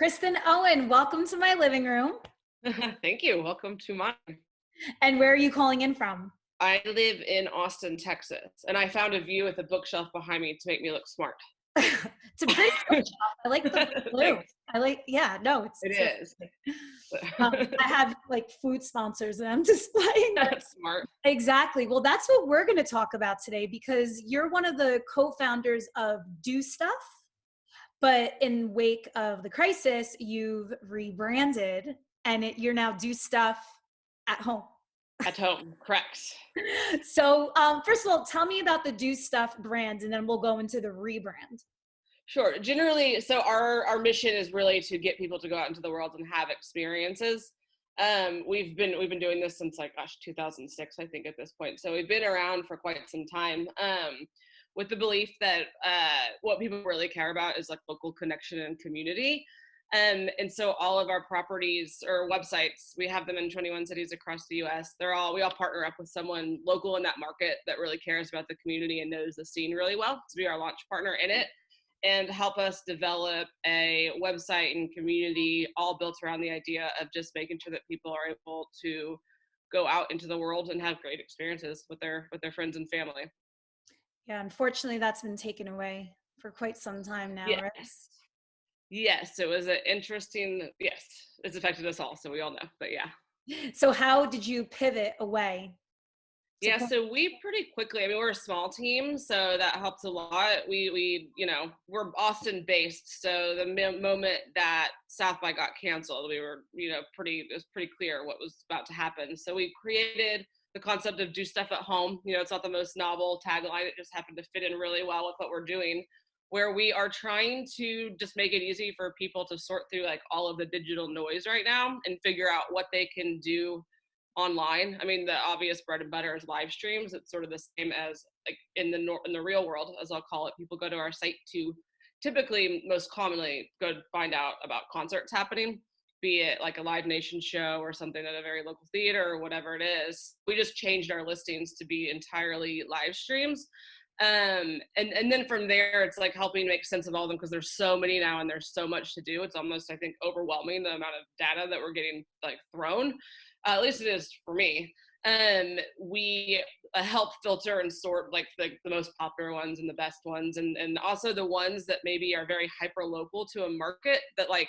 Kristin Owen, welcome to my living room. Thank you. Welcome to mine. And where are you calling in from? I live in Austin, Texas, and I found a view with a bookshelf behind me to make me look smart. It's a pretty bookshelf. I like the blue. Thanks. It's It so is. I have like food sponsors that I'm displaying. That's smart. Exactly. Well, that's what we're going to talk about today because you're one of the co-founders of DoStuff, but in wake of the crisis, you've rebranded and you're now DoStuff at home. At home, correct. So first of all, tell me about the DoStuff brand and then we'll go into the rebrand. Sure. Generally, so our mission is really to get people to go out into the world and have experiences. We've been doing this since 2006, I think, at this point. So we've been around for quite some time. With the belief that what people really care about is like local connection and community. And so all of our properties or websites, we have them in 21 cities across the US. We all partner up with someone local in that market that really cares about the community and knows the scene really well to be our launch partner in it and help us develop a website and community all built around the idea of just making sure that people are able to go out into the world and have great experiences with their friends and family. Yeah, unfortunately, that's been taken away for quite some time now, right? Yes, it was an interesting, yes, it's affected us all, so we all know, but yeah. So how did you pivot away? Yeah, so we pretty quickly, I mean, we're a small team, so that helps a lot. We're Austin based, so the moment that South by got canceled, we were, it was pretty clear what was about to happen. So we created the concept of do stuff at home. It's not the most novel tagline. It just happened to fit in really well with what we're doing, where we are trying to just make it easy for people to sort through like all of the digital noise right now and figure out what they can do online. I mean, the obvious bread and butter is live streams. It's sort of the same as like in the real world, as I'll call it. People go to our site to typically, most commonly, go to find out about concerts happening, be it like a Live Nation show or something at a very local theater or whatever it is. We just changed our listings to be entirely live streams. And then from there, it's like helping make sense of all of them because there's so many now and there's so much to do. It's almost, I think, overwhelming the amount of data that we're getting like thrown. At least it is for me. We help filter and sort like the most popular ones and the best ones, and also the ones that maybe are very hyper local to a market that like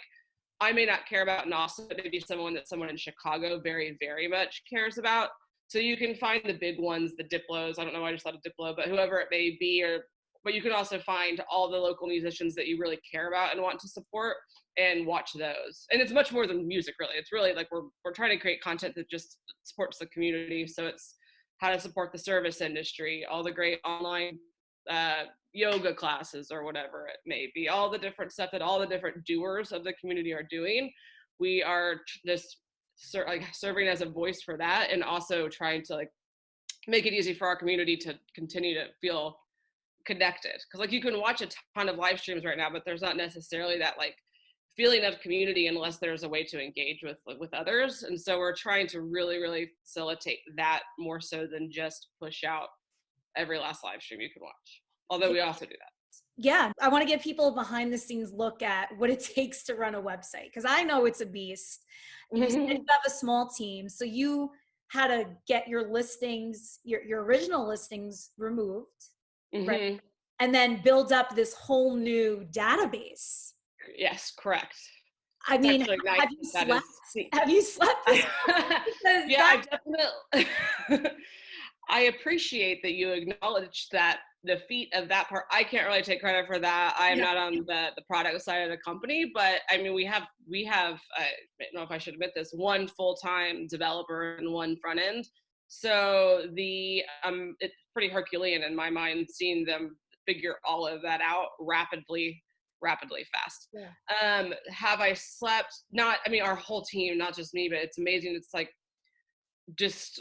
I may not care about in Austin, but maybe someone in Chicago very, very much cares about. So you can find the big ones, the Diplos. I don't know why I just thought of Diplo, but whoever it may be, but you can also find all the local musicians that you really care about and want to support and watch those. And it's much more than music, really. It's really like we're trying to create content that just supports the community. So it's how to support the service industry, all the great online yoga classes or whatever it may be, all the different stuff that all the different doers of the community are doing. We are just serving as a voice for that, and also trying to like make it easy for our community to continue to feel connected, because like you can watch a ton of live streams right now, but there's not necessarily that like feeling of community unless there's a way to engage with others. And so we're trying to really, really facilitate that more so than just push out every last live stream you can watch, although we also do that. Yeah, I want to give people a behind the scenes look at what it takes to run a website, because I know it's a beast. You said you have a small team, so you had to get your listings, your original listings removed, right? And then build up this whole new database. Yes, correct. I mean, have you slept? Have you slept? Yeah, I definitely. I appreciate that you acknowledge that the feat of that part. I can't really take credit for that. I am not on the product side of the company, but I mean, we have. I don't know if I should admit this, one full-time developer and one front end. So it's pretty Herculean in my mind, seeing them figure all of that out rapidly fast. Have I slept? Not, I mean, our whole team, not just me, but it's amazing. It's like just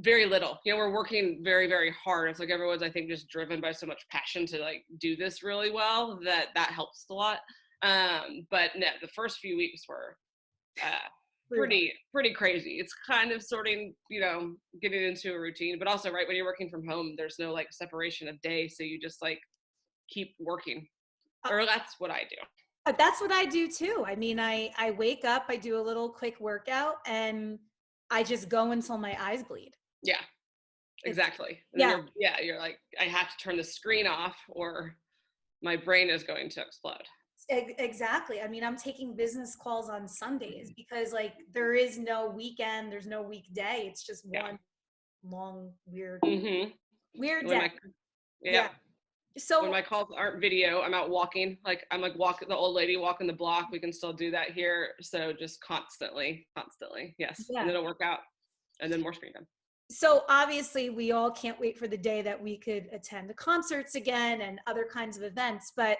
very little. We're working very, very hard. It's like everyone's, I think, just driven by so much passion to like do this really well that helps a lot. But no, the first few weeks were pretty crazy. It's kind of sorting, getting into a routine, but also right when you're working from home, there's no like separation of day. So you just like keep working, or that's what I do. That's what I do too. I mean, I wake up, I do a little quick workout, and I just go until my eyes bleed. Yeah, It's, exactly. And then yeah, you're like, I have to turn the screen off or my brain is going to explode. exactly. I mean, I'm taking business calls on Sundays because like there is no weekend, there's no weekday. It's just Yeah. one long, weird When day. my, Yeah. yeah. When So my calls aren't video, I'm out walking. Like I'm like walking the old lady walking the block. We can still do that here. So just constantly. Yes. And yeah. then it'll work out and then more screen time. So obviously we all can't wait for the day that we could attend the concerts again and other kinds of events, but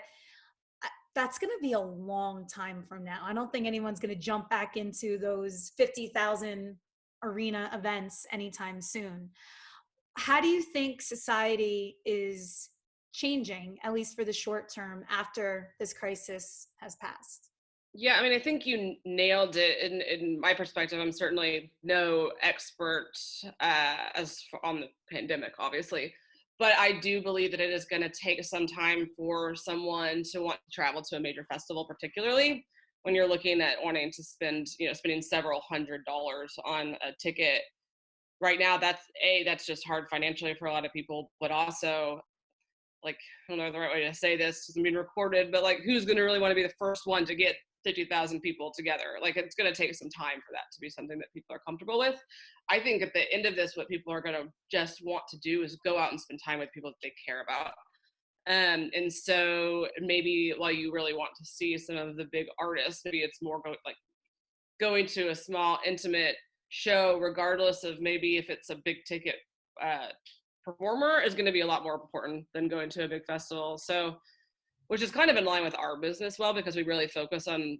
that's going to be a long time from now. I don't think anyone's going to jump back into those 50,000 arena events anytime soon. How do you think society is changing, at least for the short term, after this crisis has passed? Yeah, I mean, I think you nailed it. In my perspective, I'm certainly no expert on the pandemic, obviously, but I do believe that it is going to take some time for someone to want to travel to a major festival, particularly when you're looking at wanting to spending several $100s on a ticket. Right now, that's just hard financially for a lot of people, but also like, I don't know the right way to say this because I'm being recorded, but like, who's going to really want to be the first one to get 50,000 people together? Like, it's going to take some time for that to be something that people are comfortable with. I think at the end of this, what people are going to just want to do is go out and spend time with people that they care about. And so maybe while you really want to see some of the big artists, maybe it's more like going to a small, intimate show, regardless of maybe if it's a big ticket performer, is going to be a lot more important than going to a big festival. So, which is kind of in line with our business, well, because we really focus on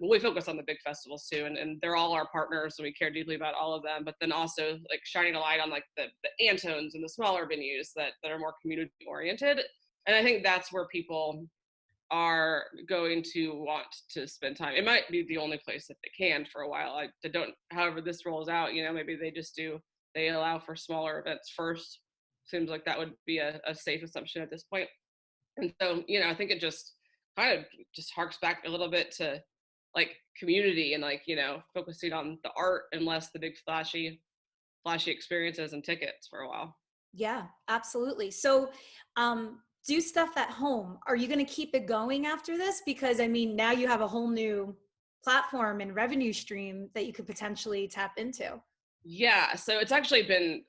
we focus on the big festivals too, and they're all our partners, and we care deeply about all of them. But then also like shining a light on like the Antones and the smaller venues that are more community oriented. And I think that's where people are going to want to spend time. It might be the only place that they can for a while. I don't, however this rolls out, maybe they allow for smaller events first. Seems like that would be a safe assumption at this point. And so, I think it just kind of just harks back a little bit to like community and like, focusing on the art and less the big flashy experiences and tickets for a while. Yeah, absolutely. So, do stuff at home. Are you going to keep it going after this? Because I mean, now you have a whole new platform and revenue stream that you could potentially tap into. Yeah, so it's actually been,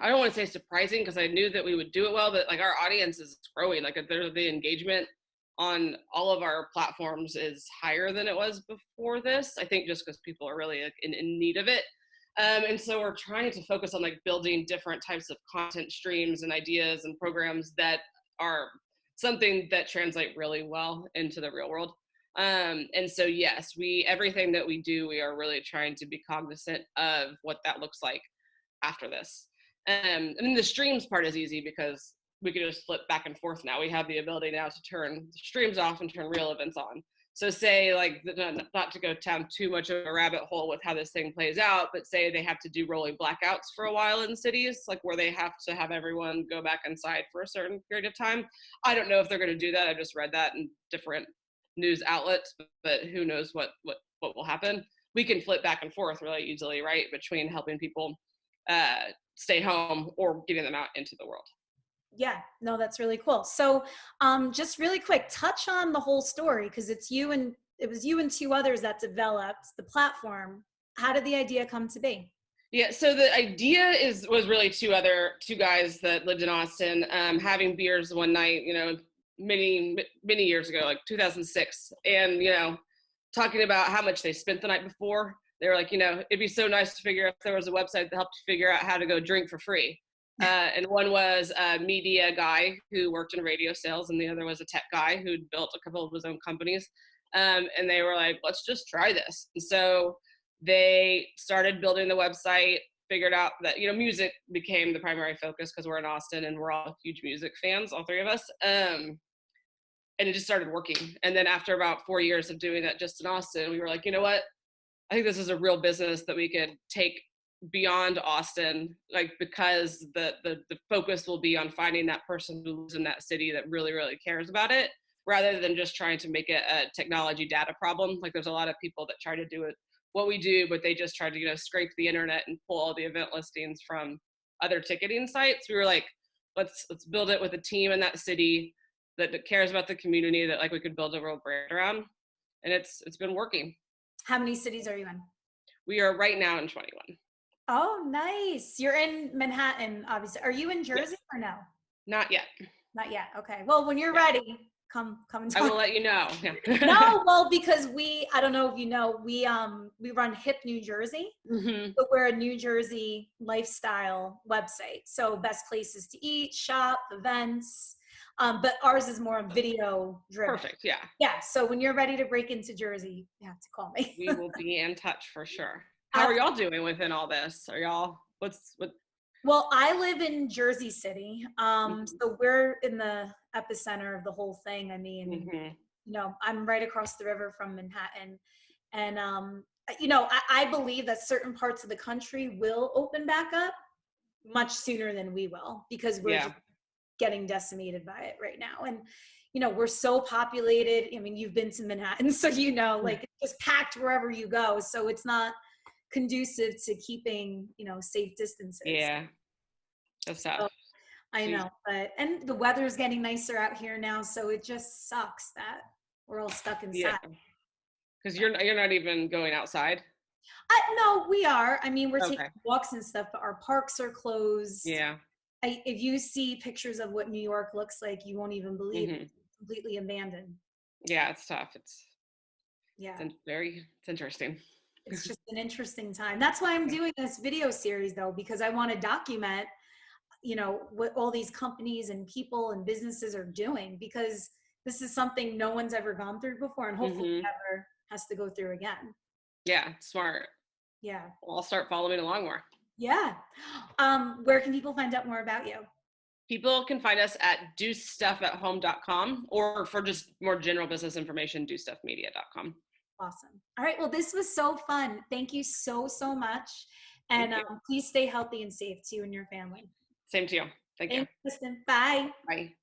I don't want to say surprising because I knew that we would do it well, but like our audience is growing. Like the engagement on all of our platforms is higher than it was before this. I think just because people are really in need of it. And so we're trying to focus on like building different types of content streams and ideas and programs that are something that translate really well into the real world. And so, yes, everything that we do, we are really trying to be cognizant of what that looks like after this. And then the streams part is easy because we can just flip back and forth now. We have the ability now to turn streams off and turn real events on. So say like, not to go down too much of a rabbit hole with how this thing plays out, but say they have to do rolling blackouts for a while in cities, like where they have to have everyone go back inside for a certain period of time. I don't know if they're going to do that. I just read that in different news outlets, but who knows what will happen. We can flip back and forth really easily, right, between helping people stay home or getting them out into the world. Yeah, no, that's really cool. So just really quick, touch on the whole story because it was you and two others that developed the platform. How did the idea come to be? Yeah, so the idea was really two guys that lived in Austin, having beers one night, many years ago, like 2006, and talking about how much they spent the night before. They were like, it'd be so nice to figure out if there was a website that helped you figure out how to go drink for free. And one was a media guy who worked in radio sales, and the other was a tech guy who'd built a couple of his own companies. And they were like, let's just try this. And so they started building the website, figured out that, music became the primary focus because we're in Austin and we're all huge music fans, all three of us. And it just started working. And then after about 4 years of doing that just in Austin, we were like, you know what? I think this is a real business that we could take beyond Austin, like because the focus will be on finding that person who lives in that city that really, really cares about it. rather than just trying to make it a technology data problem. Like there's a lot of people that try to do it what we do, but they just try to, you know, scrape the internet and pull all the event listings from other ticketing sites. We were like, let's build it with a team in that city that cares about the community, that like we could build a real brand around. And it's been working. How many cities are you in? We are right now in 21. Oh, nice. You're in Manhattan, obviously. Are you in Jersey or no? Not yet. Not yet. Okay. Well, when you're ready, come and talk. I will let you know. Yeah. No, well, because I don't know if you know, we run Hip New Jersey. Mm-hmm. But we're a New Jersey lifestyle website. So best places to eat, shop, events. But ours is more video driven. Perfect. Yeah. Yeah. So when you're ready to break into Jersey, you have to call me. We will be in touch for sure. How are y'all doing within all this? Are y'all, what? Well, I live in Jersey City. So we're in the epicenter of the whole thing. I mean, you know, I'm right across the river from Manhattan. And, you know, I believe that certain parts of the country will open back up much sooner than we will, because we're just getting decimated by it right now. And, you know, we're so populated. I mean, you've been to Manhattan, so you know, like it's just packed wherever you go. So it's not conducive to keeping, you know, safe distances. Yeah, that's tough. So, I know, and the weather's getting nicer out here now, so it just sucks that we're all stuck inside. Yeah, because you're not even going outside. No, we are. I mean, we're taking walks and stuff, but our parks are closed. Yeah. If you see pictures of what New York looks like, you won't even believe it's completely abandoned. Yeah, it's tough. It's interesting. It's just an interesting time. That's why I'm doing this video series, though, because I want to document, you know, what all these companies and people and businesses are doing, because this is something no one's ever gone through before, and hopefully never has to go through again. Yeah, smart. Yeah. Well, I'll start following along more. Yeah. Where can people find out more about you? People can find us at DoStuffAtHome.com, or for just more general business information, DoStuffMedia.com. Awesome. All right. Well, this was so fun. Thank you so much. And please stay healthy and safe to you and your family. Same to you. Thank you. Thanks, Kristin. Bye. Bye.